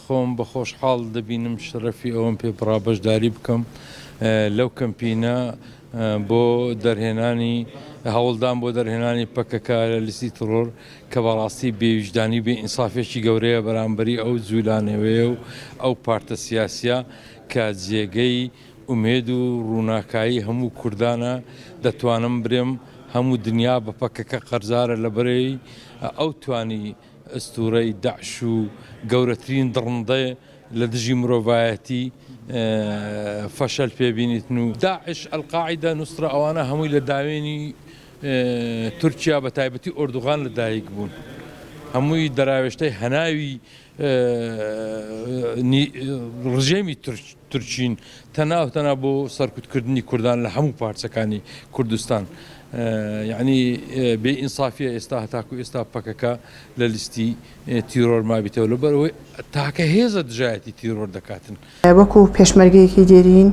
خۆم بە خۆشحاڵ دەبینم شەرەفی ئەوم پێ بڕابەشداری بکەم لەو کەمپینە بۆ دەرهێنانی هەوڵدان بۆ دەرهێنانی پەکەکە لە لیستی ترۆر کە بەڕاستی بێویژدانی بێ ئینسافێکی گەورەیە بەرامبەری ئەو جوولانەوەیە و ئەو پارتە سیاسیە کە جێگەی ئومێد و ڕووناکایی هەموو کوردانە دەتوانم برێم هەموو دنیا بە پەکەکە قەرزارە لەبەرەوەی ئەو توانی ئەستوورەی داعش و گەورەترین دڕندە لە دژی مرۆڤایەتی فەشەل پێبینیتن و داعش ئەلقاعیدە نووسرا ئەوانە هەمووی لە داوێنی تورکیا بە تایبەتی ئۆردوغان لەدایک بوون هەمووی دەراوێشتەی هەناوی ڕژێمی تورکین تەنها بۆ سەرکوتکردنی کوردان لە هەموو پارچەکانی کوردستان یعنی بێ ئینسافیە ئێستا هەتاکو ئێستا پەکەکە لە لیستی تیرۆر مابیتەوە لەبەرەوەی تاکە هێزە دژایەتی تیرۆر دەکاتن. وەکو پێشمەرگەیەکی دێرین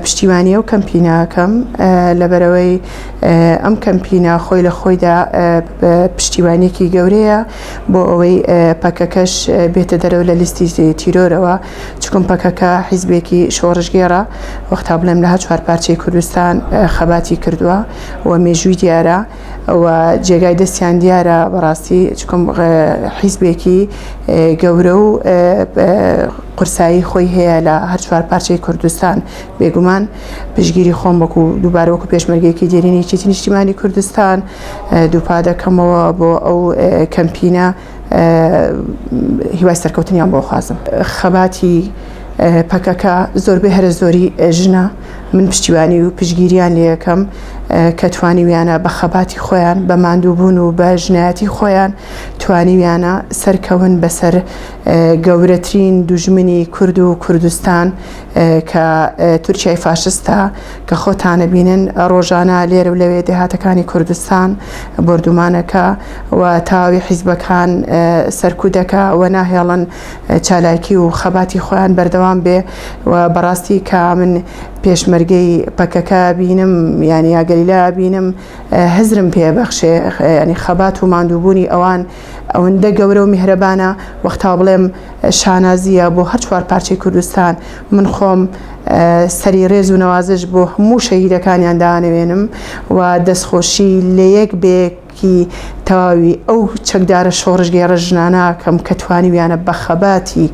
پشتیوانی ئەو کەمپیناکەم لەبەرەوەی ئەم کەمپینە خۆی لە خۆیدا پشتیوانێکی گەورەیە بۆ ئەوەی پەکەکەش بێتە دەرەوە لە لیستی تیرۆرەوە چکم پەکەکە حیزبێکی شۆڕژگێڕە وەختا بڵێم لە چوار پارچەی کوردستان خەباتی کردووە و مێژووی دیارە و جێگای دەستیان دیارە بەڕاستی چکم حیزبێکی گەورە و قورسایی خۆی هەیە لە هەر چوار پارچەی کوردستان بێگومان پشگیری خۆم وەکو دووبارە وەکو پێشمەرگەیەکی دێرینی چێتی نیشتیمانی کوردستان دووپا دەکەمەوە بۆ ئەو کەمپینە هیوای سەرکەوتنیان بۆ خوازم. خەباتی پەکەکە زۆربەی هەرە زۆری ژنە من پشتیوانی و پشگیریان لێ یەکەم کە توانیویانە بە خەباتی خۆیان بە ماندووبوون و بە ژنایەتی خۆیان توانیویانە سەرکەون بەسەر گەورەترین دوژمنی کورد و کوردستان کە تورکیای فاشستە کە خۆتانە بینن ڕۆژانە لێرە و لەوێ دێهاتەکانی کوردستان بردومانەکە و تاوی حیزبەکان سەرکوودەکە و ناهێڵن چالاکی و خەباتی خۆیان بەردەوام بێ و بەڕاستی کە من پێشمەرگەی پەکەکە بینم یانی ئاگەلیلا بینم هەزرم پێبەخشێ ینی خەبات و ماندووبوونی ئەوان ئەوەندە گەورە و میهرەبانە وەختا بڵێم شانازیە بۆ هەر چوار پارچەی کوردستان من خۆم سەری ڕێز و نەوازش بۆ هەموو شەهیدەکانیان دانەوێنم و دەستخۆشی لە یەک بێکی تەواوی ئەو چەکدارە شۆڕژگێڕە ژنانە کەم کە توانیویانە بە خەباتی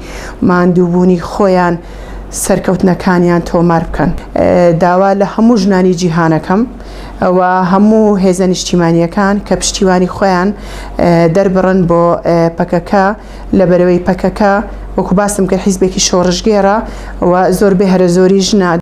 ماندووبوونی خۆیان سەرکەوتنەکانیان تۆمار بکەن. داوا لە هەموو ژنانی جیهانەکەم و هەموو هێزە نیشتیمانیەکان کە پشتیوانی خۆیان دەربڕن بۆ پەکەکە لەبەرەوەی پەکەکە وەکو باسم کرد حیزبێکی شۆڕژگێڕە و زۆربەی هەرە زۆری ژنە